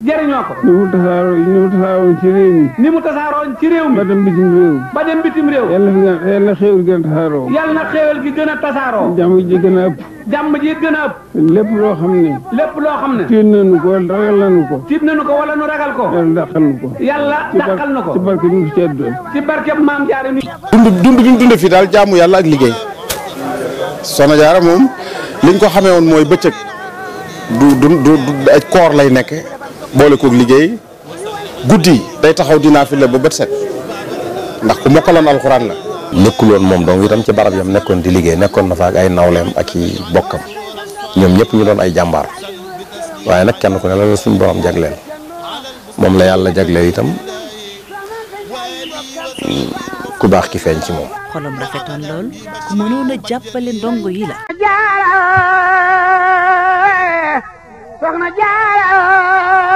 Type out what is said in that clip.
jëriñoo ko. ni mu tasaaroon ci réew mi. ni mu tasaaroon ci réew mi. ba dem bitim réew. ba dem bitim réew. yàlla xéewal gën a tasaaroo. yàlla xéewal gi gën a tasaaroo. jàmm ji gën a ëpp. jàmm ji gën a ëpp. lépp loo xam ne. lépp loo xam ne. tiit nañu ko wala ragal nañu ko. tiit nañu ko wala nu ragal ko. yàlla dàqal nu ko. yàlla dàqal na ko. ci barke bi mu ci àdduna. ci barke maam Jaara mi. dund bi mu dund fii daal jaamu yàlla ak liggéey. Soxna Jaara moom liñ ko xamee woon mooy bëccëg du ay koor lay nekk boole koog liggéey guddi day taxaw dinaa fi la ba bët set ndax ku mokkaloon alxuraan la. nekkul woon moom donc itam ci barab yam nekkoon di liggéey nekkoon na fa ak ay nawleem ak i bokkam ñoom ñëpp ñu doon ay jàmbaar waaye nag kenn ku ne la suñu borom jagleel moom la yàlla jagleel itam ku baax ki feeñ ci moom. xolam rafetoon lool ku mënoon a jàppale ndongo yi la. Soxna Jaara